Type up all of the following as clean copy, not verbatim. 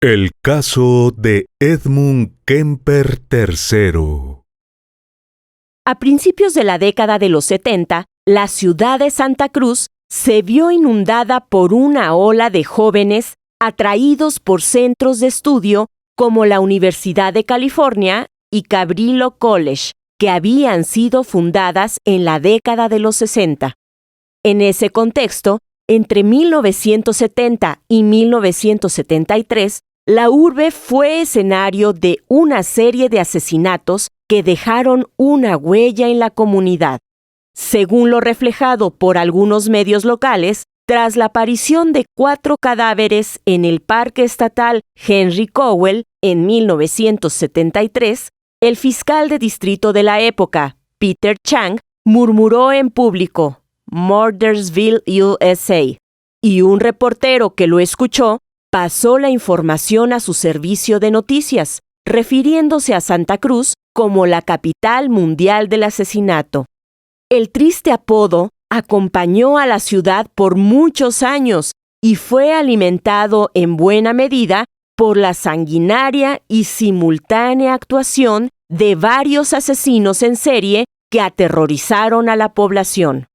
El caso de Edmund Kemper III. A principios de la década de los 70, la ciudad de Santa Cruz se vio inundada por una ola de jóvenes atraídos por centros de estudio como la Universidad de California y Cabrillo College, que habían sido fundadas en la década de los 60. En ese contexto, entre 1970 y 1973, la urbe fue escenario de una serie de asesinatos que dejaron una huella en la comunidad. Según lo reflejado por algunos medios locales, tras la aparición de 4 cadáveres en el Parque Estatal Henry Cowell en 1973, el fiscal de distrito de la época, Peter Chang, murmuró en público, "Murdersville, USA", y un reportero que lo escuchó pasó la información a su servicio de noticias, refiriéndose a Santa Cruz como la capital mundial del asesinato. El triste apodo acompañó a la ciudad por muchos años y fue alimentado en buena medida por la sanguinaria y simultánea actuación de varios asesinos en serie que aterrorizaron a la población.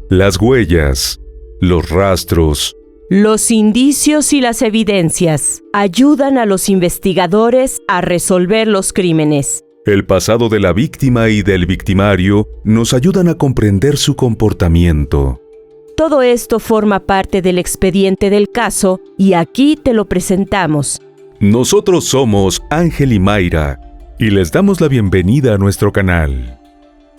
Las huellas, los rastros, los indicios y las evidencias ayudan a los investigadores a resolver los crímenes. el pasado de la víctima y del victimario nos ayudan a comprender su comportamiento. Todo esto forma parte del expediente del caso y aquí te lo presentamos. Nosotros somos Ángel y Mayra y les damos la bienvenida a nuestro canal.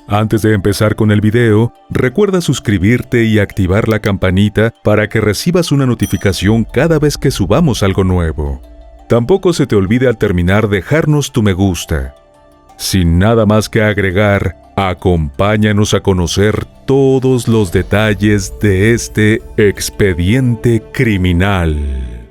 Antes de empezar con el video, recuerda suscribirte y activar la campanita para que recibas una notificación cada vez que subamos algo nuevo. Tampoco se te olvide al terminar dejarnos tu me gusta. Sin nada más que agregar, acompáñanos a conocer todos los detalles de este expediente criminal.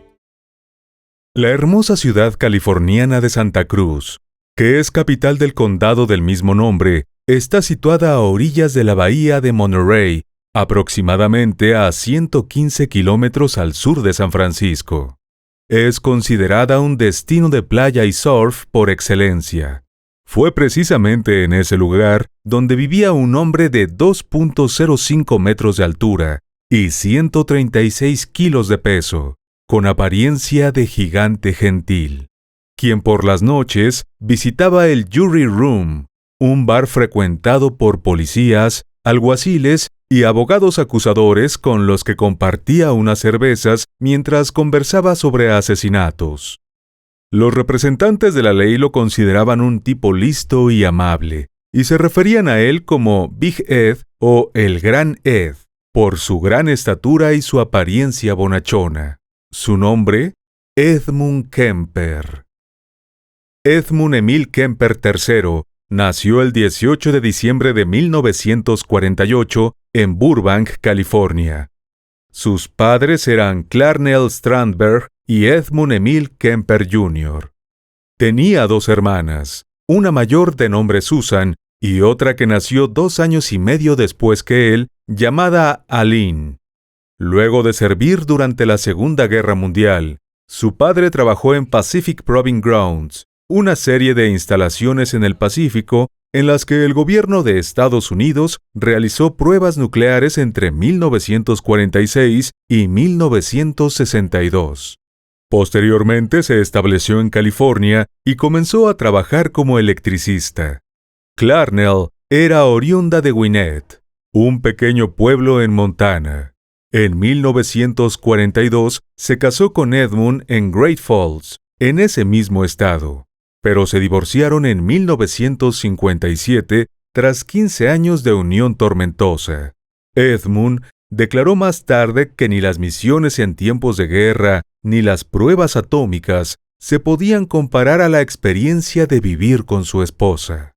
La hermosa ciudad californiana de Santa Cruz, que es capital del condado del mismo nombre, está situada a orillas de la bahía de Monterey, aproximadamente a 115 kilómetros al sur de San Francisco. Es considerada un destino de playa y surf por excelencia. Fue precisamente en ese lugar donde vivía un hombre de 2.05 metros de altura y 136 kilos de peso, con apariencia de gigante gentil, quien por las noches visitaba el Jury Room, un bar frecuentado por policías, alguaciles y abogados acusadores con los que compartía unas cervezas mientras conversaba sobre asesinatos. Los representantes de la ley lo consideraban un tipo listo y amable, y se referían a él como Big Ed o el Gran Ed, por su gran estatura y su apariencia bonachona. Su nombre, Edmund Kemper. Edmund Emil Kemper III nació el 18 de diciembre de 1948 en Burbank, California. Sus padres eran Clarnell Strandberg y Edmund Emil Kemper Jr. Tenía 2 hermanas, una mayor de nombre Susan y otra que nació 2 años y medio después que él, llamada Aline. Luego de servir durante la Segunda Guerra Mundial, su padre trabajó en Pacific Proving Grounds, una serie de instalaciones en el Pacífico en las que el gobierno de Estados Unidos realizó pruebas nucleares entre 1946 y 1962. Posteriormente se estableció en California y comenzó a trabajar como electricista. Clarnell era oriunda de Gwinnett, un pequeño pueblo en Montana. En 1942 se casó con Edmund en Great Falls, en ese mismo estado, pero se divorciaron en 1957 tras 15 años de unión tormentosa. Edmund declaró más tarde que ni las misiones en tiempos de guerra ni las pruebas atómicas se podían comparar a la experiencia de vivir con su esposa.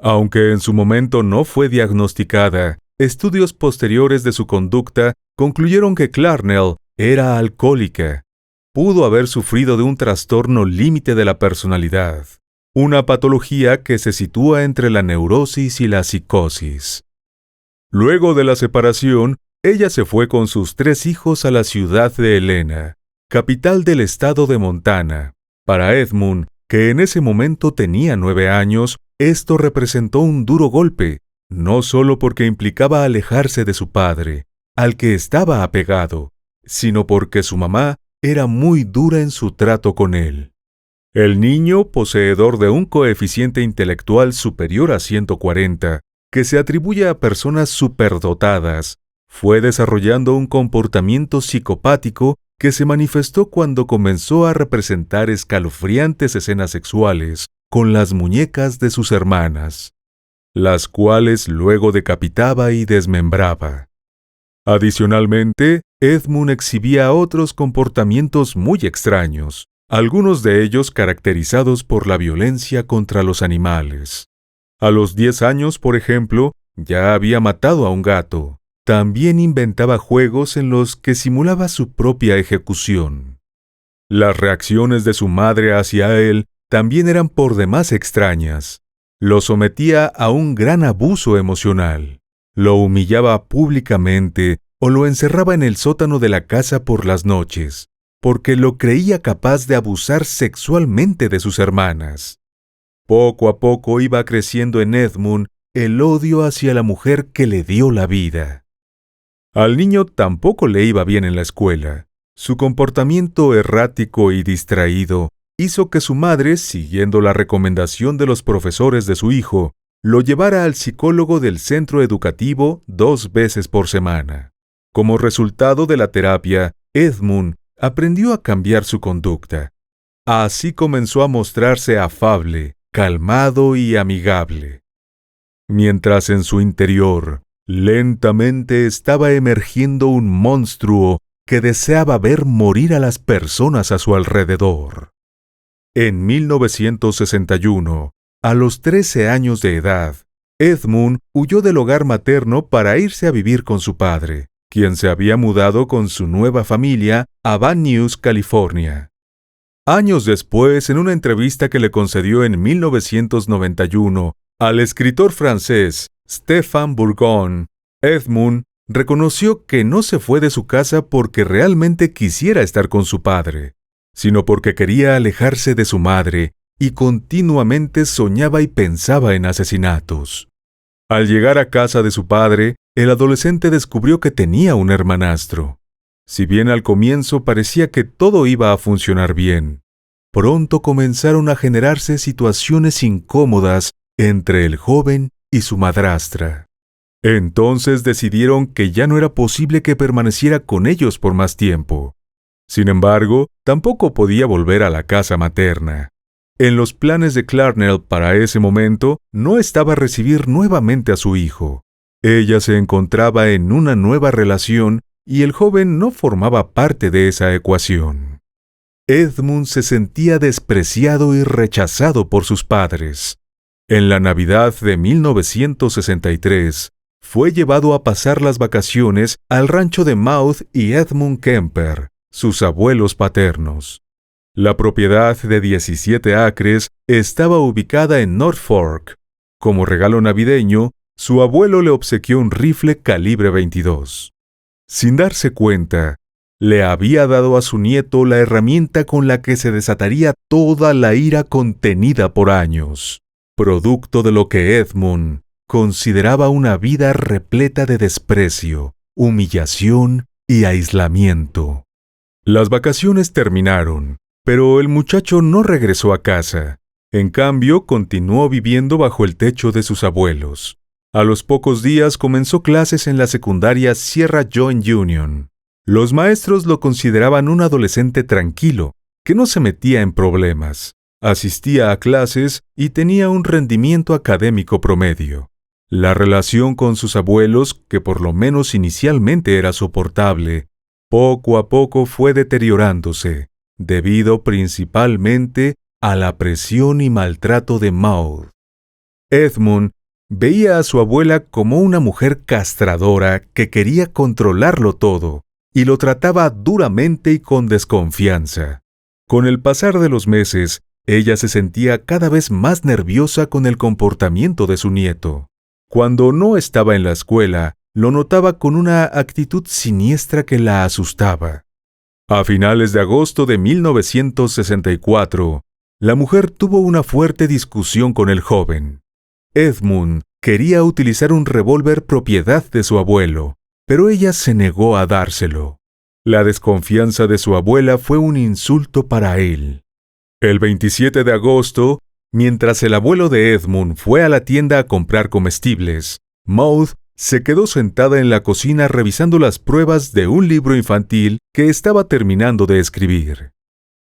Aunque en su momento no fue diagnosticada, estudios posteriores de su conducta concluyeron que Clarnell era alcohólica. Pudo haber sufrido de un trastorno límite de la personalidad, una patología que se sitúa entre la neurosis y la psicosis. Luego de la separación, ella se fue con sus 3 hijos a la ciudad de Helena, capital del estado de Montana. Para Edmund, que en ese momento tenía 9 años, esto representó un duro golpe, no solo porque implicaba alejarse de su padre, al que estaba apegado, sino porque su mamá era muy dura en su trato con él. El niño, poseedor de un coeficiente intelectual superior a 140, que se atribuye a personas superdotadas, fue desarrollando un comportamiento psicopático que se manifestó cuando comenzó a representar escalofriantes escenas sexuales con las muñecas de sus hermanas, las cuales luego decapitaba y desmembraba. Adicionalmente, Edmund exhibía otros comportamientos muy extraños, algunos de ellos caracterizados por la violencia contra los animales. A los 10 años, por ejemplo, ya había matado a un gato. También inventaba juegos en los que simulaba su propia ejecución. Las reacciones de su madre hacia él también eran por demás extrañas. Lo sometía a un gran abuso emocional. Lo humillaba públicamente o lo encerraba en el sótano de la casa por las noches, porque lo creía capaz de abusar sexualmente de sus hermanas. Poco a poco iba creciendo en Edmund el odio hacia la mujer que le dio la vida. Al niño tampoco le iba bien en la escuela. Su comportamiento errático y distraído hizo que su madre, siguiendo la recomendación de los profesores de su hijo, lo llevara al psicólogo del centro educativo 2 veces por semana. Como resultado de la terapia, Edmund aprendió a cambiar su conducta. Así comenzó a mostrarse afable, calmado y amigable. Mientras en su interior, lentamente estaba emergiendo un monstruo que deseaba ver morir a las personas a su alrededor. En 1961, a los 13 años de edad, Edmund huyó del hogar materno para irse a vivir con su padre, quien se había mudado con su nueva familia a Van Nuys, California. Años después, en una entrevista que le concedió en 1991 al escritor francés Stéphane Bourgon, Edmund reconoció que no se fue de su casa porque realmente quisiera estar con su padre, sino porque quería alejarse de su madre y continuamente soñaba y pensaba en asesinatos. Al llegar a casa de su padre, el adolescente descubrió que tenía un hermanastro. Si bien al comienzo parecía que todo iba a funcionar bien, pronto comenzaron a generarse situaciones incómodas entre el joven y su madrastra. Entonces decidieron que ya no era posible que permaneciera con ellos por más tiempo. Sin embargo, tampoco podía volver a la casa materna. En los planes de Clarnell para ese momento no estaba recibir nuevamente a su hijo. Ella se encontraba en una nueva relación y el joven no formaba parte de esa ecuación. Edmund se sentía despreciado y rechazado por sus padres. En la Navidad de 1963, fue llevado a pasar las vacaciones al rancho de Maude y Edmund Kemper, sus abuelos paternos. La propiedad de 17 acres estaba ubicada en North Fork. Como regalo navideño, su abuelo le obsequió un rifle calibre 22. Sin darse cuenta, le había dado a su nieto la herramienta con la que se desataría toda la ira contenida por años, producto de lo que Edmund consideraba una vida repleta de desprecio, humillación y aislamiento. Las vacaciones terminaron, pero el muchacho no regresó a casa. En cambio, continuó viviendo bajo el techo de sus abuelos. A los pocos días comenzó clases en la secundaria Sierra Joint Union. Los maestros lo consideraban un adolescente tranquilo, que no se metía en problemas, asistía a clases y tenía un rendimiento académico promedio. La relación con sus abuelos, que por lo menos inicialmente era soportable, poco a poco fue deteriorándose, debido principalmente a la presión y maltrato de Maude. Edmund veía a su abuela como una mujer castradora que quería controlarlo todo, y lo trataba duramente y con desconfianza. Con el pasar de los meses, ella se sentía cada vez más nerviosa con el comportamiento de su nieto. Cuando no estaba en la escuela, lo notaba con una actitud siniestra que la asustaba. A finales de agosto de 1964, la mujer tuvo una fuerte discusión con el joven. Edmund quería utilizar un revólver propiedad de su abuelo, pero ella se negó a dárselo. La desconfianza de su abuela fue un insulto para él. El 27 de agosto, mientras el abuelo de Edmund fue a la tienda a comprar comestibles, Maud se quedó sentada en la cocina revisando las pruebas de un libro infantil que estaba terminando de escribir.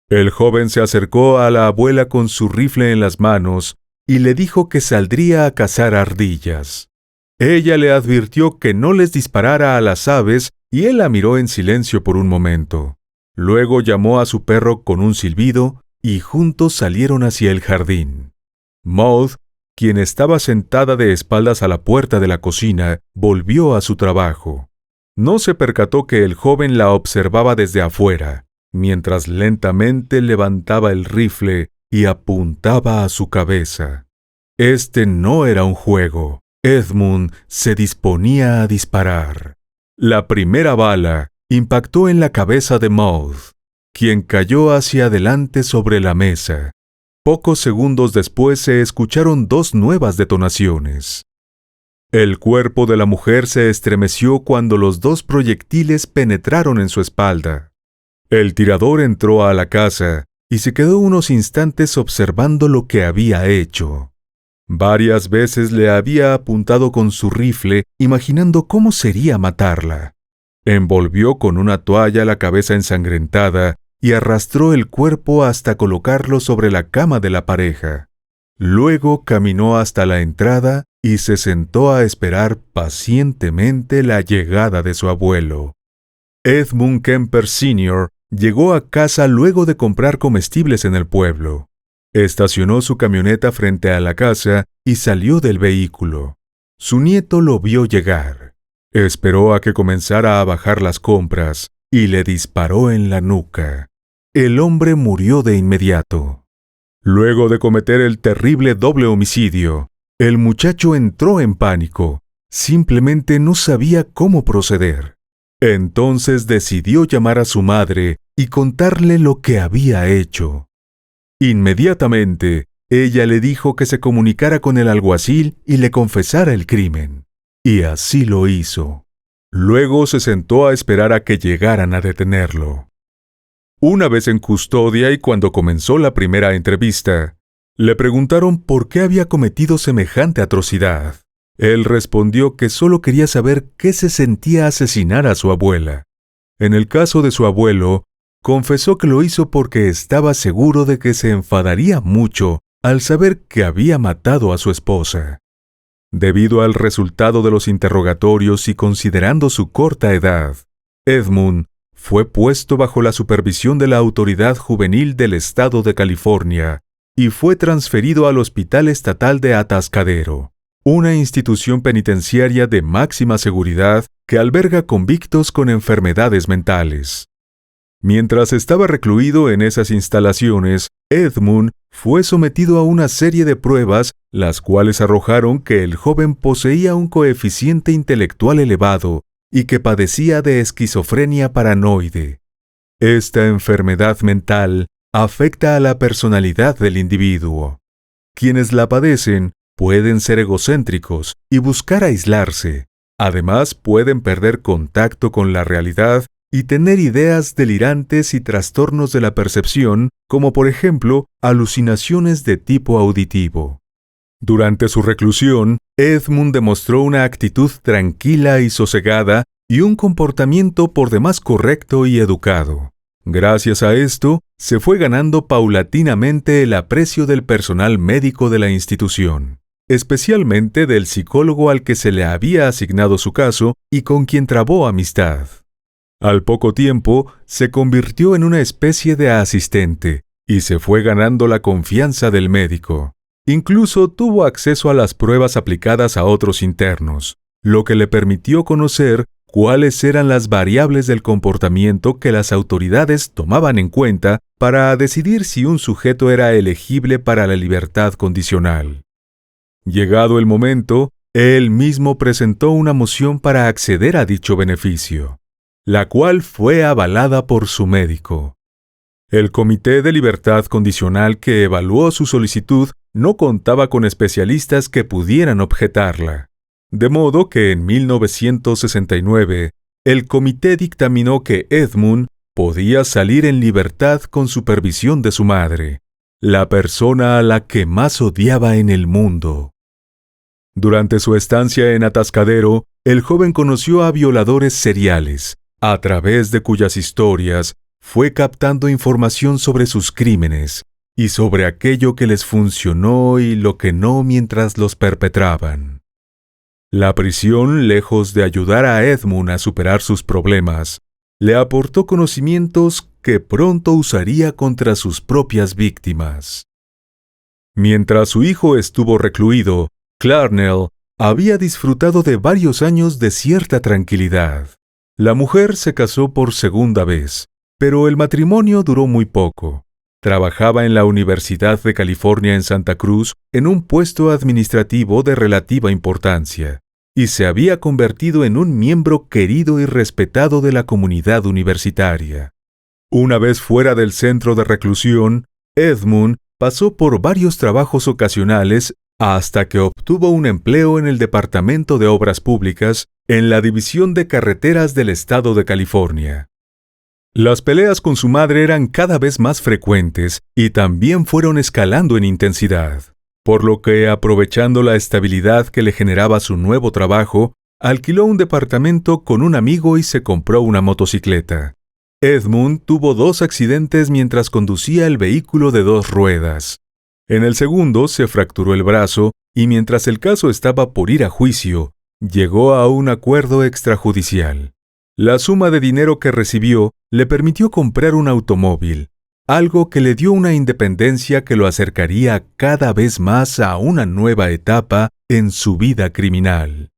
El joven se acercó a la abuela con su rifle en las manos y le dijo que saldría a cazar ardillas. Ella le advirtió que no les disparara a las aves y él la miró en silencio por un momento. Luego llamó a su perro con un silbido y juntos salieron hacia el jardín. Maud, quien estaba sentada de espaldas a la puerta de la cocina, volvió a su trabajo. No se percató que el joven la observaba desde afuera, mientras lentamente levantaba el rifle y apuntaba a su cabeza. Este no era un juego. Edmund se disponía a disparar. La primera bala impactó en la cabeza de Maud, quien cayó hacia adelante sobre la mesa. Pocos segundos después se escucharon dos nuevas detonaciones. El cuerpo de la mujer se estremeció cuando los dos proyectiles penetraron en su espalda. El tirador entró a la casa y se quedó unos instantes observando lo que había hecho. Varias veces le había apuntado con su rifle, imaginando cómo sería matarla. Envolvió con una toalla la cabeza ensangrentada y arrastró el cuerpo hasta colocarlo sobre la cama de la pareja. Luego caminó hasta la entrada y se sentó a esperar pacientemente la llegada de su abuelo. Edmund Kemper Sr. llegó a casa luego de comprar comestibles en el pueblo. Estacionó su camioneta frente a la casa y salió del vehículo. Su nieto lo vio llegar. Esperó a que comenzara a bajar las compras y le disparó en la nuca. El hombre murió de inmediato. Luego de cometer el terrible doble homicidio, el muchacho entró en pánico. Simplemente no sabía cómo proceder. Entonces decidió llamar a su madre y contarle lo que había hecho. Inmediatamente, ella le dijo que se comunicara con el alguacil y le confesara el crimen. Y así lo hizo. Luego se sentó a esperar a que llegaran a detenerlo. Una vez en custodia y cuando comenzó la primera entrevista, le preguntaron por qué había cometido semejante atrocidad. Él respondió que solo quería saber qué se sentía asesinar a su abuela. En el caso de su abuelo, confesó que lo hizo porque estaba seguro de que se enfadaría mucho al saber que había matado a su esposa. Debido al resultado de los interrogatorios y considerando su corta edad, Edmund fue puesto bajo la supervisión de la Autoridad Juvenil del Estado de California y fue transferido al Hospital Estatal de Atascadero, una institución penitenciaria de máxima seguridad que alberga convictos con enfermedades mentales. Mientras estaba recluido en esas instalaciones, Edmund fue sometido a una serie de pruebas, las cuales arrojaron que el joven poseía un coeficiente intelectual elevado y que padecía de esquizofrenia paranoide. Esta enfermedad mental afecta a la personalidad del individuo. Quienes la padecen pueden ser egocéntricos y buscar aislarse. Además, pueden perder contacto con la realidad y tener ideas delirantes y trastornos de la percepción, como por ejemplo, alucinaciones de tipo auditivo. Durante su reclusión, Edmund demostró una actitud tranquila y sosegada y un comportamiento por demás correcto y educado. Gracias a esto, se fue ganando paulatinamente el aprecio del personal médico de la institución, especialmente del psicólogo al que se le había asignado su caso y con quien trabó amistad. Al poco tiempo, se convirtió en una especie de asistente y se fue ganando la confianza del médico. Incluso tuvo acceso a las pruebas aplicadas a otros internos, lo que le permitió conocer cuáles eran las variables del comportamiento que las autoridades tomaban en cuenta para decidir si un sujeto era elegible para la libertad condicional. Llegado el momento, él mismo presentó una moción para acceder a dicho beneficio. la cual fue avalada por su médico. El Comité de Libertad Condicional que evaluó su solicitud no contaba con especialistas que pudieran objetarla, de modo que en 1969 el comité dictaminó que Edmund podía salir en libertad con supervisión de su madre, la persona a la que más odiaba en el mundo. Durante su estancia en Atascadero, el joven conoció a violadores seriales, a través de cuyas historias fue captando información sobre sus crímenes y sobre aquello que les funcionó y lo que no mientras los perpetraban. La prisión, lejos de ayudar a Edmund a superar sus problemas, le aportó conocimientos que pronto usaría contra sus propias víctimas. Mientras su hijo estuvo recluido, Clarnell había disfrutado de varios años de cierta tranquilidad. La mujer se casó por segunda vez, pero el matrimonio duró muy poco. Trabajaba en la Universidad de California en Santa Cruz en un puesto administrativo de relativa importancia, y se había convertido en un miembro querido y respetado de la comunidad universitaria. Una vez fuera del centro de reclusión, Edmund pasó por varios trabajos ocasionales hasta que obtuvo un empleo en el Departamento de Obras Públicas en la División de Carreteras del Estado de California. Las peleas con su madre eran cada vez más frecuentes y también fueron escalando en intensidad, por lo que, aprovechando la estabilidad que le generaba su nuevo trabajo, alquiló un departamento con un amigo y se compró una motocicleta. Edmund tuvo 2 accidentes mientras conducía el vehículo de 2 ruedas. En el segundo se fracturó el brazo y mientras el caso estaba por ir a juicio, llegó a un acuerdo extrajudicial. La suma de dinero que recibió le permitió comprar un automóvil, algo que le dio una independencia que lo acercaría cada vez más a una nueva etapa en su vida criminal.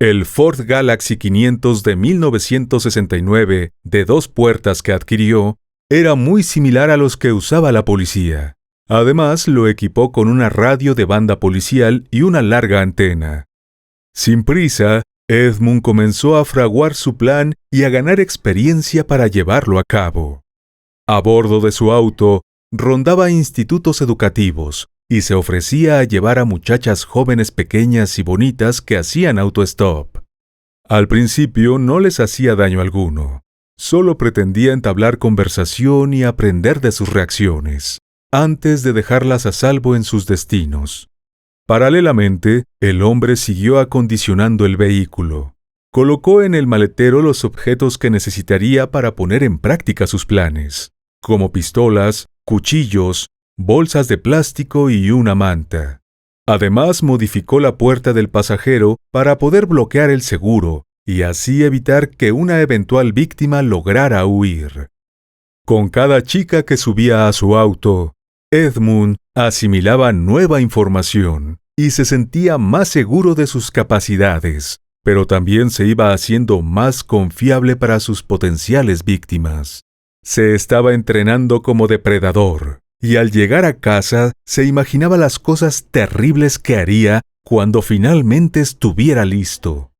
El Ford Galaxy 500 de 1969, de 2 puertas que adquirió, era muy similar a los que usaba la policía. Además, lo equipó con una radio de banda policial y una larga antena. Sin prisa, Edmund comenzó a fraguar su plan y a ganar experiencia para llevarlo a cabo. A bordo de su auto, rondaba institutos educativos y se ofrecía a llevar a muchachas jóvenes pequeñas y bonitas que hacían autostop. Al principio no les hacía daño alguno, solo pretendía entablar conversación y aprender de sus reacciones, antes de dejarlas a salvo en sus destinos. Paralelamente, el hombre siguió acondicionando el vehículo. Colocó en el maletero los objetos que necesitaría para poner en práctica sus planes, como pistolas, cuchillos, bolsas de plástico y una manta. Además, modificó la puerta del pasajero para poder bloquear el seguro y así evitar que una eventual víctima lograra huir. Con cada chica que subía a su auto, Edmund asimilaba nueva información y se sentía más seguro de sus capacidades, pero también se iba haciendo más confiable para sus potenciales víctimas. Se estaba entrenando como depredador, y al llegar a casa se imaginaba las cosas terribles que haría cuando finalmente estuviera listo.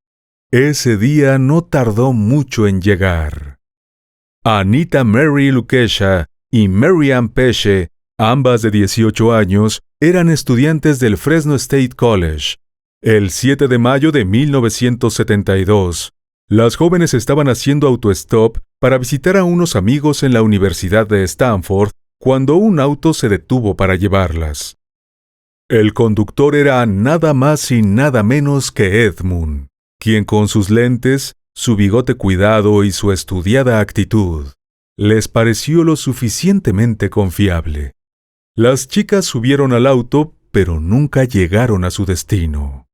Ese día no tardó mucho en llegar. Anita Mary Lucchesa y Mary Ann Pesce, ambas de 18 años, eran estudiantes del Fresno State College. El 7 de mayo de 1972, las jóvenes estaban haciendo autostop para visitar a unos amigos en la Universidad de Stanford cuando un auto se detuvo para llevarlas. El conductor era nada más y nada menos que Edmund, quien con sus lentes, su bigote cuidado y su estudiada actitud, les pareció lo suficientemente confiable. Las chicas subieron al auto, pero nunca llegaron a su destino.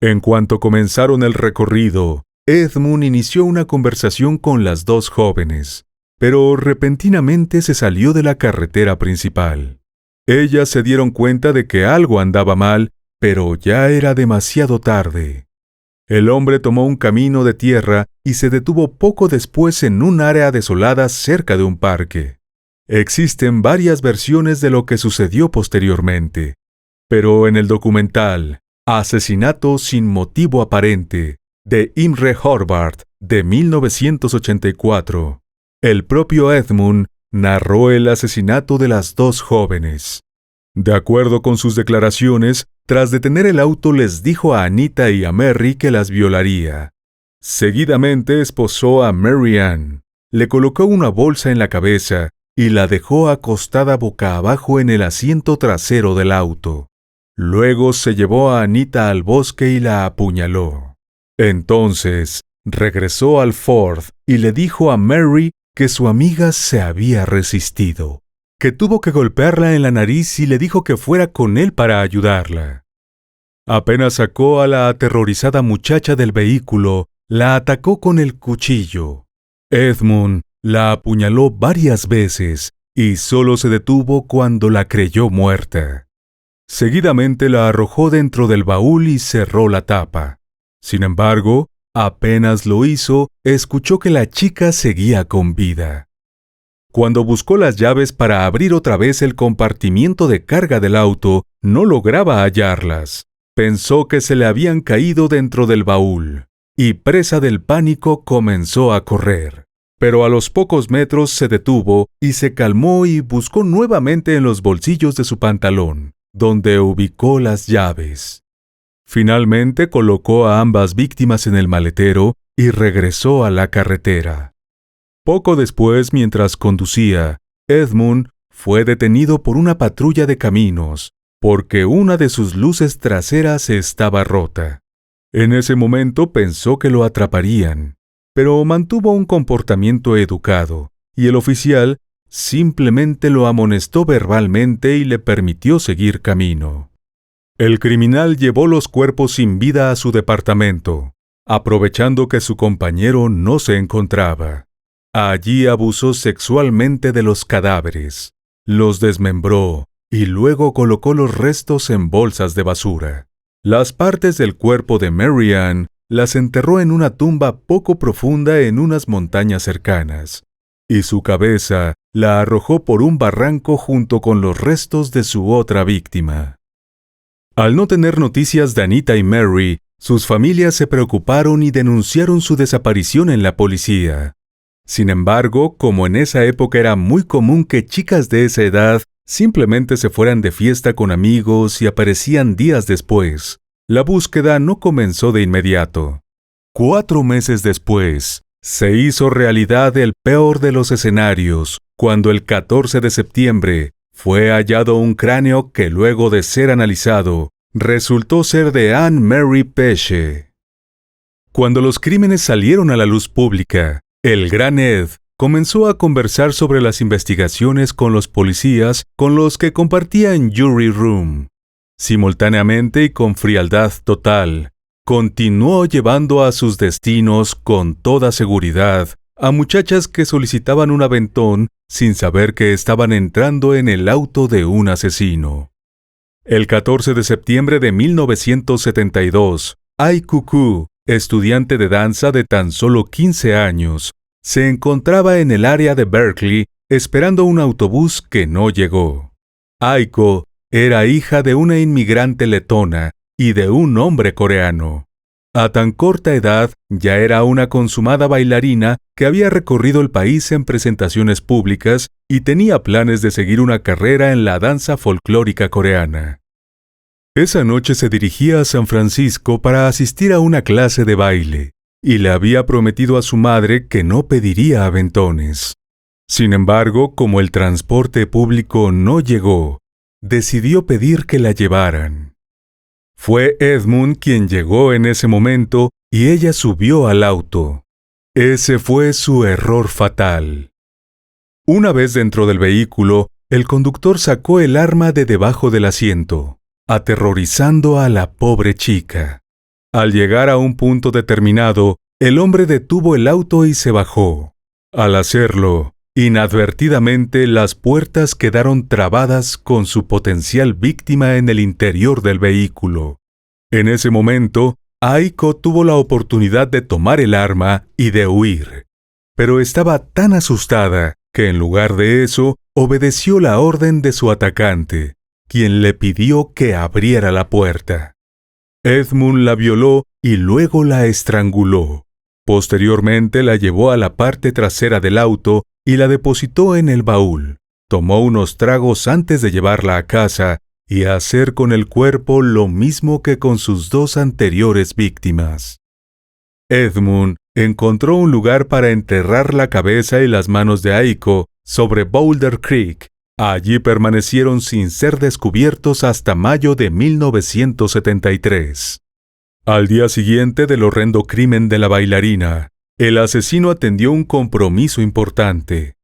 En cuanto comenzaron el recorrido, Edmund inició una conversación con las 2 jóvenes, pero repentinamente se salió de la carretera principal. Ellas se dieron cuenta de que algo andaba mal, pero ya era demasiado tarde. El hombre tomó un camino de tierra y se detuvo poco después en un área desolada cerca de un parque. Existen varias versiones de lo que sucedió posteriormente, pero en el documental Asesinato sin motivo aparente, de Imre Horvath, de 1984, el propio Edmund narró el asesinato de las dos jóvenes. De acuerdo con sus declaraciones, tras detener el auto les dijo a Anita y a Mary que las violaría. Seguidamente esposó a Mary Ann, le colocó una bolsa en la cabeza y la dejó acostada boca abajo en el asiento trasero del auto. Luego se llevó a Anita al bosque y la apuñaló. Entonces, regresó al Ford y le dijo a Mary que su amiga se había resistido, que tuvo que golpearla en la nariz y le dijo que fuera con él para ayudarla. Apenas sacó a la aterrorizada muchacha del vehículo, la atacó con el cuchillo. Edmund la apuñaló varias veces y solo se detuvo cuando la creyó muerta. Seguidamente la arrojó dentro del baúl y cerró la tapa. Sin embargo, apenas lo hizo, escuchó que la chica seguía con vida. Cuando buscó las llaves para abrir otra vez el compartimiento de carga del auto, no lograba hallarlas. Pensó que se le habían caído dentro del baúl, y presa del pánico comenzó a correr. Pero a los pocos metros se detuvo y se calmó y buscó nuevamente en los bolsillos de su pantalón, donde ubicó las llaves. Finalmente colocó a ambas víctimas en el maletero y regresó a la carretera. Poco después, mientras conducía, Edmund fue detenido por una patrulla de caminos, porque una de sus luces traseras estaba rota. En ese momento pensó que lo atraparían, pero mantuvo un comportamiento educado, y el oficial simplemente lo amonestó verbalmente y le permitió seguir camino. El criminal llevó los cuerpos sin vida a su departamento, aprovechando que su compañero no se encontraba. Allí abusó sexualmente de los cadáveres, los desmembró y luego colocó los restos en bolsas de basura. Las partes del cuerpo de Mary Ann las enterró en una tumba poco profunda en unas montañas cercanas, y su cabeza la arrojó por un barranco junto con los restos de su otra víctima. Al no tener noticias de Anita y Mary, sus familias se preocuparon y denunciaron su desaparición en la policía. Sin embargo, como en esa época era muy común que chicas de esa edad simplemente se fueran de fiesta con amigos y aparecían días después, la búsqueda no comenzó de inmediato. 4 meses después, se hizo realidad el peor de los escenarios, cuando el 14 de septiembre fue hallado un cráneo que luego de ser analizado, resultó ser de Anne Mary Pesce. Cuando los crímenes salieron a la luz pública, el gran Ed comenzó a conversar sobre las investigaciones con los policías con los que compartía en Jury Room. Simultáneamente y con frialdad total, continuó llevando a sus destinos con toda seguridad a muchachas que solicitaban un aventón sin saber que estaban entrando en el auto de un asesino. El 14 de septiembre de 1972, Ai Cuckoo, estudiante de danza de tan solo 15 años, se encontraba en el área de Berkeley esperando un autobús que no llegó. Aiko era hija de una inmigrante letona y de un hombre coreano. A tan corta edad ya era una consumada bailarina que había recorrido el país en presentaciones públicas y tenía planes de seguir una carrera en la danza folclórica coreana. Esa noche se dirigía a San Francisco para asistir a una clase de baile, y le había prometido a su madre que no pediría aventones. Sin embargo, como el transporte público no llegó, decidió pedir que la llevaran. Fue Edmund quien llegó en ese momento y ella subió al auto. Ese fue su error fatal. Una vez dentro del vehículo, el conductor sacó el arma de debajo del asiento, aterrorizando a la pobre chica. Al llegar a un punto determinado, el hombre detuvo el auto y se bajó. Al hacerlo, inadvertidamente las puertas quedaron trabadas con su potencial víctima en el interior del vehículo. En ese momento, Aiko tuvo la oportunidad de tomar el arma y de huir, pero estaba tan asustada que en lugar de eso, obedeció la orden de su atacante, quien le pidió que abriera la puerta. Edmund la violó y luego la estranguló. Posteriormente la llevó a la parte trasera del auto y la depositó en el baúl. Tomó unos tragos antes de llevarla a casa y hacer con el cuerpo lo mismo que con sus dos anteriores víctimas. Edmund encontró un lugar para enterrar la cabeza y las manos de Aiko sobre Boulder Creek. Allí permanecieron sin ser descubiertos hasta mayo de 1973. Al día siguiente del horrendo crimen de la bailarina, el asesino atendió un compromiso importante.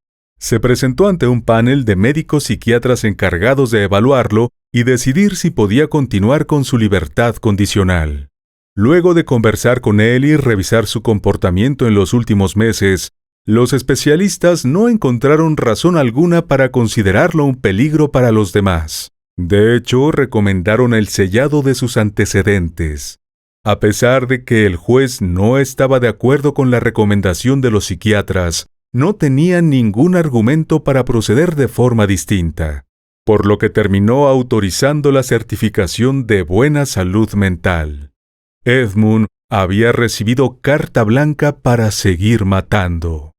Se presentó ante un panel de médicos psiquiatras encargados de evaluarlo y decidir si podía continuar con su libertad condicional. Luego de conversar con él y revisar su comportamiento en los últimos meses, los especialistas no encontraron razón alguna para considerarlo un peligro para los demás. De hecho, recomendaron el sellado de sus antecedentes. A pesar de que el juez no estaba de acuerdo con la recomendación de los psiquiatras, no tenía ningún argumento para proceder de forma distinta, por lo que terminó autorizando la certificación de buena salud mental. Edmund había recibido carta blanca para seguir matando.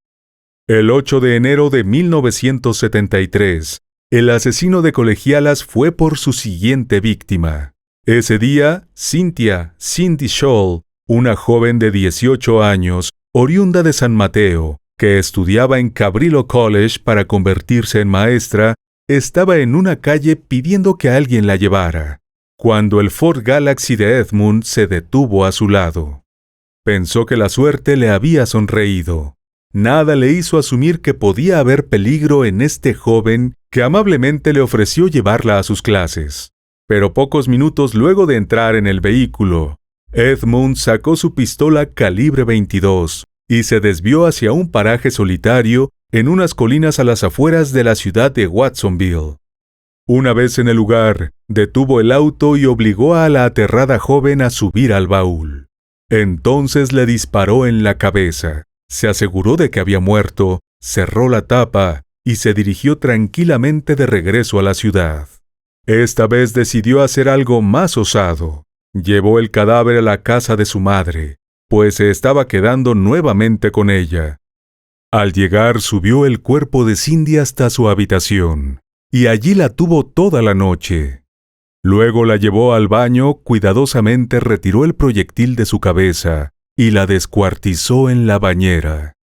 El 8 de enero de 1973, el asesino de colegialas fue por su siguiente víctima. Ese día, Cindy Scholl, una joven de 18 años, oriunda de San Mateo, que estudiaba en Cabrillo College para convertirse en maestra, estaba en una calle pidiendo que alguien la llevara, cuando el Ford Galaxy de Edmund se detuvo a su lado. Pensó que la suerte le había sonreído. Nada le hizo asumir que podía haber peligro en este joven que amablemente le ofreció llevarla a sus clases. Pero pocos minutos luego de entrar en el vehículo, Edmund sacó su pistola calibre 22 y se desvió hacia un paraje solitario en unas colinas a las afueras de la ciudad de Watsonville. Una vez en el lugar, detuvo el auto y obligó a la aterrada joven a subir al baúl. Entonces le disparó en la cabeza, se aseguró de que había muerto, cerró la tapa y se dirigió tranquilamente de regreso a la ciudad. Esta vez decidió hacer algo más osado. Llevó el cadáver a la casa de su madre, pues se estaba quedando nuevamente con ella. Al llegar, subió el cuerpo de Cindy hasta su habitación, y allí la tuvo toda la noche. Luego la llevó al baño, cuidadosamente retiró el proyectil de su cabeza y la descuartizó en la bañera.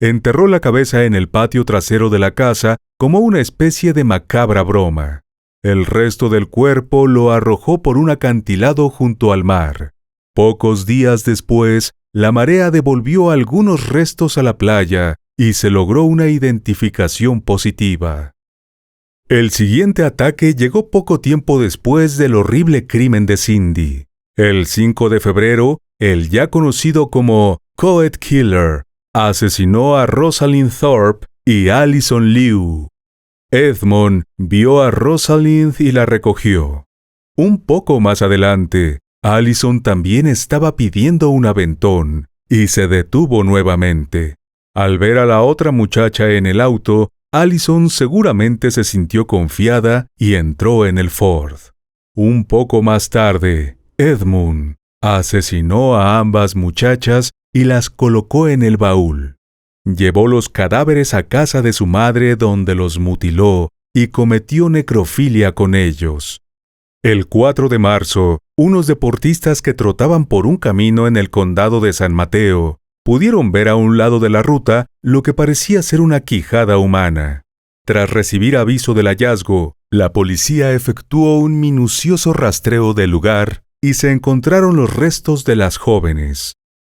Enterró la cabeza en el patio trasero de la casa como una especie de macabra broma. El resto del cuerpo lo arrojó por un acantilado junto al mar. Pocos días después, la marea devolvió algunos restos a la playa y se logró una identificación positiva. El siguiente ataque llegó poco tiempo después del horrible crimen de Cindy. El 5 de febrero, el ya conocido como Coed Killer asesinó a Rosalind Thorpe y Allison Liu. Edmund vio a Rosalind y la recogió. Un poco más adelante, Allison también estaba pidiendo un aventón y se detuvo nuevamente. Al ver a la otra muchacha en el auto, Allison seguramente se sintió confiada y entró en el Ford. Un poco más tarde, Edmund asesinó a ambas muchachas y las colocó en el baúl. Llevó los cadáveres a casa de su madre donde los mutiló y cometió necrofilia con ellos. El 4 de marzo, unos deportistas que trotaban por un camino en el condado de San Mateo pudieron ver a un lado de la ruta lo que parecía ser una quijada humana. Tras recibir aviso del hallazgo, la policía efectuó un minucioso rastreo del lugar y se encontraron los restos de las jóvenes.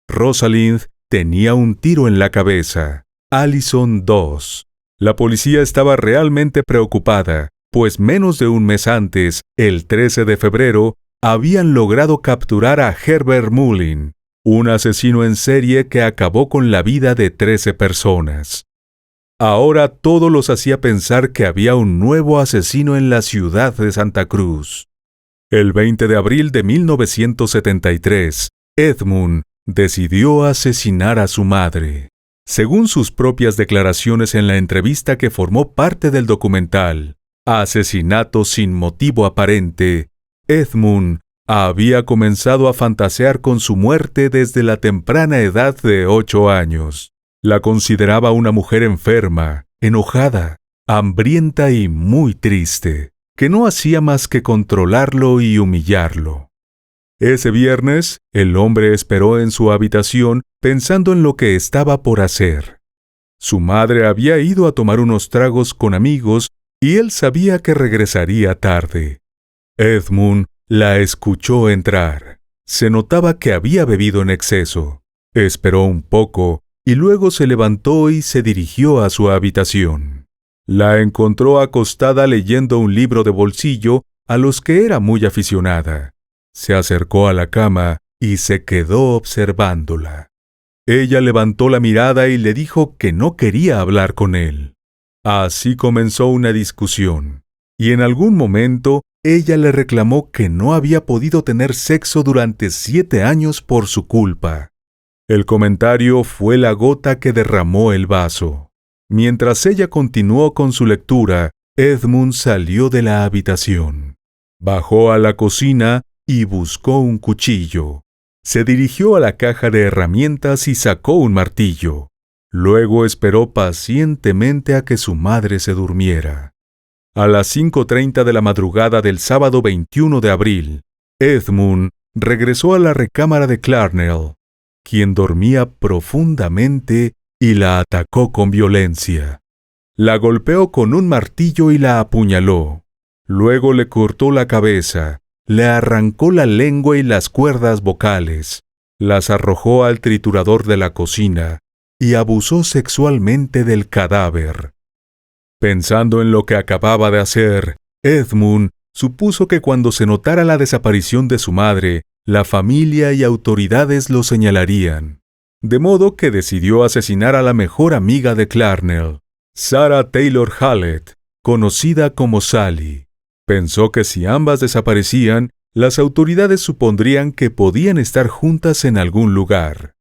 Rosalind tenía un tiro en la cabeza, Allison 2. La policía estaba realmente preocupada, pues menos de un mes antes, el 13 de febrero, habían logrado capturar a Herbert Mullin, un asesino en serie que acabó con la vida de 13 personas. Ahora todo los hacía pensar que había un nuevo asesino en la ciudad de Santa Cruz. El 20 de abril de 1973, Edmund decidió asesinar a su madre. Según sus propias declaraciones en la entrevista que formó parte del documental, Asesinato sin motivo aparente, Edmund había comenzado a fantasear con su muerte desde la temprana edad de 8 años. La consideraba una mujer enferma, enojada, hambrienta y muy triste, que no hacía más que controlarlo y humillarlo. Ese viernes, el hombre esperó en su habitación pensando en lo que estaba por hacer. Su madre había ido a tomar unos tragos con amigos y él sabía que regresaría tarde. Edmund la escuchó entrar. Se notaba que había bebido en exceso. Esperó un poco y luego se levantó y se dirigió a su habitación. La encontró acostada leyendo un libro de bolsillo a los que era muy aficionada. Se acercó a la cama y se quedó observándola. Ella levantó la mirada y le dijo que no quería hablar con él. Así comenzó una discusión, y en algún momento ella le reclamó que no había podido tener sexo durante 7 años por su culpa. El comentario fue la gota que derramó el vaso. Mientras ella continuó con su lectura, Edmund salió de la habitación. Bajó a la cocina y buscó un cuchillo. Se dirigió a la caja de herramientas y sacó un martillo. Luego esperó pacientemente a que su madre se durmiera. A las 5:30 de la madrugada del sábado 21 de abril, Edmund regresó a la recámara de Clarnell, quien dormía profundamente, y la atacó con violencia. La golpeó con un martillo y la apuñaló. Luego le cortó la cabeza, le arrancó la lengua y las cuerdas vocales, las arrojó al triturador de la cocina y abusó sexualmente del cadáver. Pensando en lo que acababa de hacer, Edmund supuso que cuando se notara la desaparición de su madre, la familia y autoridades lo señalarían. De modo que decidió asesinar a la mejor amiga de Clarnell, Sarah Taylor Hallett, conocida como Sally. Pensó que si ambas desaparecían, las autoridades supondrían que podían estar juntas en algún lugar.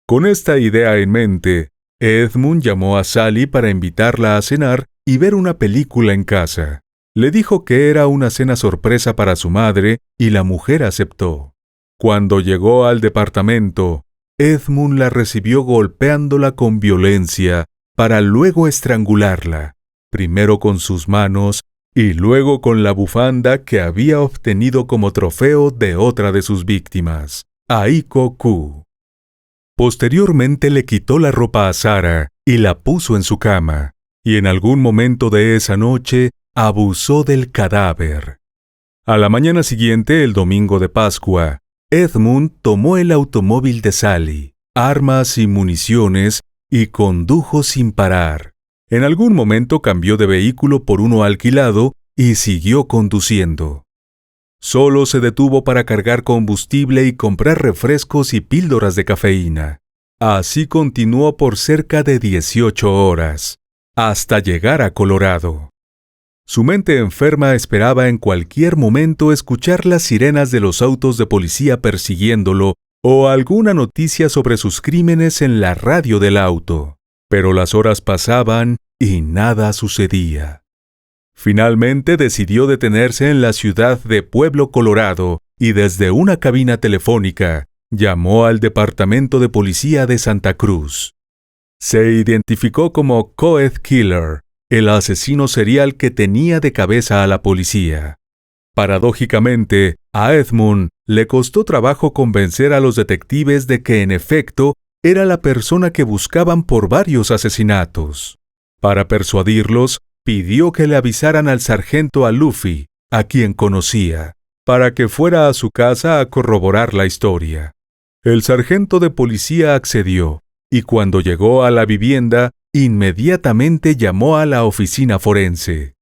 Con esta idea en mente, Edmund llamó a Sally para invitarla a cenar y ver una película en casa. Le dijo que era una cena sorpresa para su madre y la mujer aceptó. Cuando llegó al departamento, Edmund la recibió golpeándola con violencia para luego estrangularla, primero con sus manos y luego con la bufanda que había obtenido como trofeo de otra de sus víctimas, Aiko Koo. Posteriormente le quitó la ropa a Sarah y la puso en su cama, y en algún momento de esa noche abusó del cadáver. A la mañana siguiente, el domingo de Pascua, Edmund tomó el automóvil de Sally, armas y municiones, y condujo sin parar. En algún momento cambió de vehículo por uno alquilado y siguió conduciendo. Solo se detuvo para cargar combustible y comprar refrescos y píldoras de cafeína. Así continuó por cerca de 18 horas, hasta llegar a Colorado. Su mente enferma esperaba en cualquier momento escuchar las sirenas de los autos de policía persiguiéndolo o alguna noticia sobre sus crímenes en la radio del auto. Pero las horas pasaban y nada sucedía. Finalmente decidió detenerse en la ciudad de Pueblo, Colorado, y desde una cabina telefónica llamó al Departamento de Policía de Santa Cruz. Se identificó como Coed Killer, el asesino serial que tenía de cabeza a la policía. Paradójicamente, a Edmund le costó trabajo convencer a los detectives de que en efecto era la persona que buscaban por varios asesinatos. Para persuadirlos, pidió que le avisaran al sargento Alufi, a quien conocía, para que fuera a su casa a corroborar la historia. El sargento de policía accedió, y cuando llegó a la vivienda, inmediatamente llamó a la oficina forense.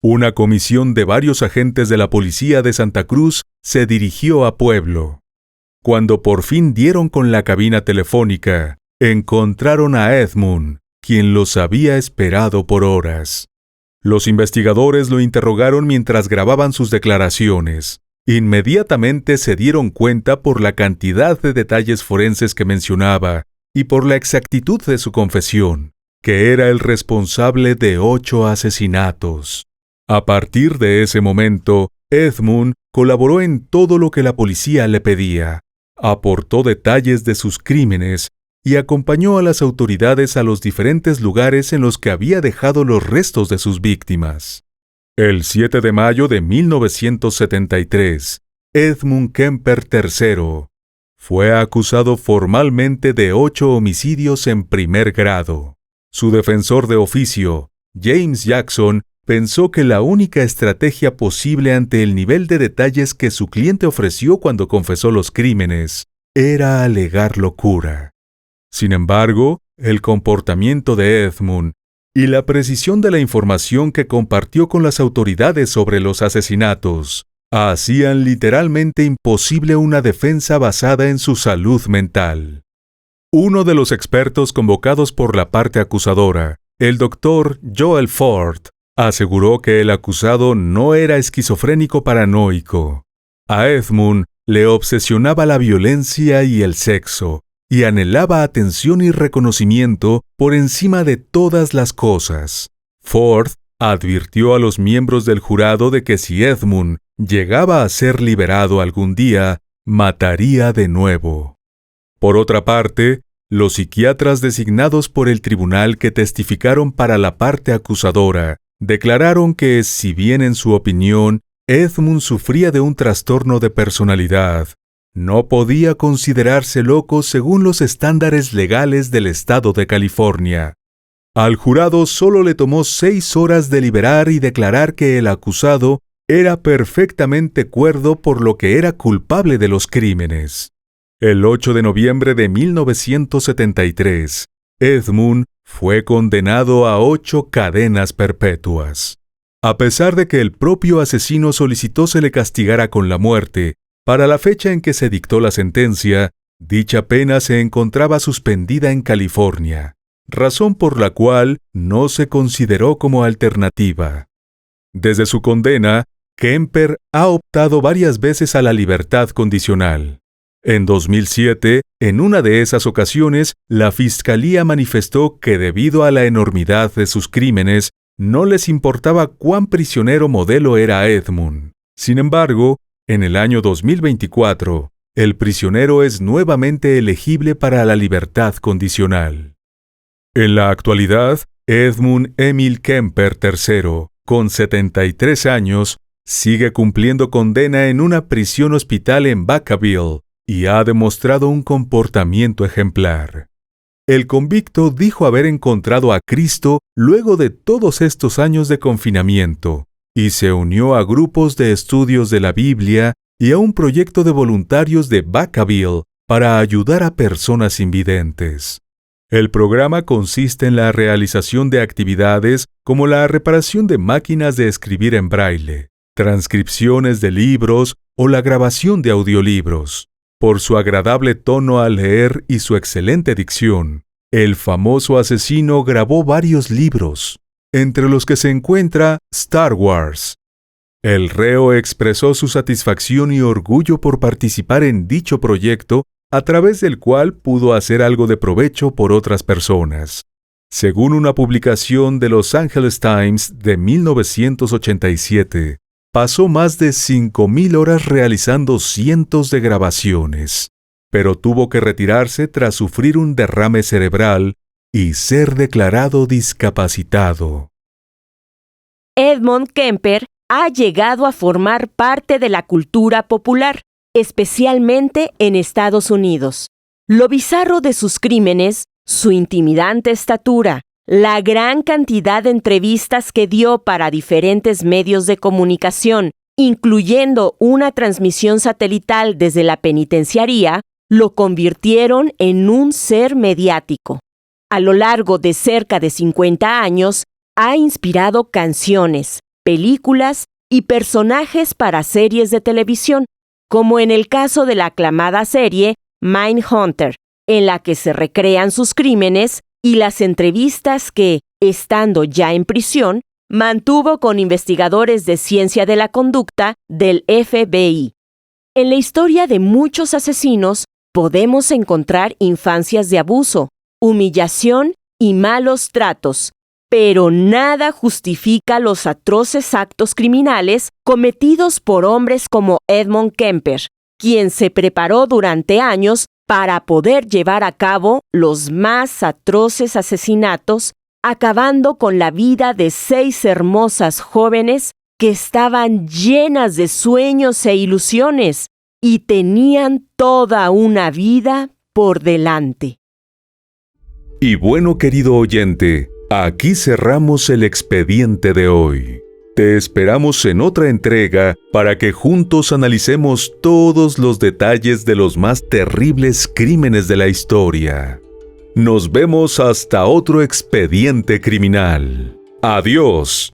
Una comisión de varios agentes de la policía de Santa Cruz se dirigió a Pueblo. Cuando por fin dieron con la cabina telefónica, encontraron a Edmund, quien los había esperado por horas. Los investigadores lo interrogaron mientras grababan sus declaraciones. Inmediatamente se dieron cuenta por la cantidad de detalles forenses que mencionaba y por la exactitud de su confesión, que era el responsable de 8 asesinatos. A partir de ese momento, Edmund colaboró en todo lo que la policía le pedía, aportó detalles de sus crímenes y acompañó a las autoridades a los diferentes lugares en los que había dejado los restos de sus víctimas. El 7 de mayo de 1973, Edmund Kemper III fue acusado formalmente de 8 homicidios en primer grado. Su defensor de oficio, James Jackson, pensó que la única estrategia posible ante el nivel de detalles que su cliente ofreció cuando confesó los crímenes era alegar locura. Sin embargo, el comportamiento de Edmund y la precisión de la información que compartió con las autoridades sobre los asesinatos hacían literalmente imposible una defensa basada en su salud mental. Uno de los expertos convocados por la parte acusadora, el doctor Joel Ford, aseguró que el acusado no era esquizofrénico paranoico. A Edmund le obsesionaba la violencia y el sexo, y anhelaba atención y reconocimiento por encima de todas las cosas. Ford advirtió a los miembros del jurado de que si Edmund llegaba a ser liberado algún día, mataría de nuevo. Por otra parte, los psiquiatras designados por el tribunal que testificaron para la parte acusadora declararon que, si bien en su opinión, Edmund sufría de un trastorno de personalidad, no podía considerarse loco según los estándares legales del estado de California. Al jurado solo le tomó 6 horas deliberar y declarar que el acusado era perfectamente cuerdo por lo que era culpable de los crímenes. El 8 de noviembre de 1973, Edmund fue condenado a 8 cadenas perpetuas. A pesar de que el propio asesino solicitó se le castigara con la muerte, para la fecha en que se dictó la sentencia, dicha pena se encontraba suspendida en California, razón por la cual no se consideró como alternativa. Desde su condena, Kemper ha optado varias veces a la libertad condicional. En 2007, en una de esas ocasiones, la Fiscalía manifestó que debido a la enormidad de sus crímenes, no les importaba cuán prisionero modelo era Edmund. Sin embargo, en el año 2024, el prisionero es nuevamente elegible para la libertad condicional. En la actualidad, Edmund Emil Kemper III, con 73 años, sigue cumpliendo condena en una prisión hospital en Vacaville y ha demostrado un comportamiento ejemplar. El convicto dijo haber encontrado a Cristo luego de todos estos años de confinamiento y se unió a grupos de estudios de la Biblia y a un proyecto de voluntarios de Vacaville para ayudar a personas invidentes. El programa consiste en la realización de actividades como la reparación de máquinas de escribir en braille, transcripciones de libros o la grabación de audiolibros. Por su agradable tono al leer y su excelente dicción, el famoso asesino grabó varios libros, entre los que se encuentra Star Wars. El reo expresó su satisfacción y orgullo por participar en dicho proyecto, a través del cual pudo hacer algo de provecho por otras personas. Según una publicación de Los Angeles Times de 1987, pasó más de 5,000 horas realizando cientos de grabaciones, pero tuvo que retirarse tras sufrir un derrame cerebral y ser declarado discapacitado. Edmund Kemper ha llegado a formar parte de la cultura popular, especialmente en Estados Unidos. Lo bizarro de sus crímenes, su intimidante estatura, la gran cantidad de entrevistas que dio para diferentes medios de comunicación, incluyendo una transmisión satelital desde la penitenciaría, lo convirtieron en un ser mediático. A lo largo de cerca de 50 años, ha inspirado canciones, películas y personajes para series de televisión, como en el caso de la aclamada serie Mindhunter, en la que se recrean sus crímenes, y las entrevistas que, estando ya en prisión, mantuvo con investigadores de ciencia de la conducta del FBI. En la historia de muchos asesinos podemos encontrar infancias de abuso, humillación y malos tratos, Pero nada justifica los atroces actos criminales cometidos por hombres como Edmund Kemper, quien se preparó durante años para poder llevar a cabo los más atroces asesinatos, acabando con la vida de 6 hermosas jóvenes que estaban llenas de sueños e ilusiones y tenían toda una vida por delante. Y bueno, querido oyente, aquí cerramos el expediente de hoy. Te esperamos en otra entrega para que juntos analicemos todos los detalles de los más terribles crímenes de la historia. Nos vemos hasta otro expediente criminal. Adiós.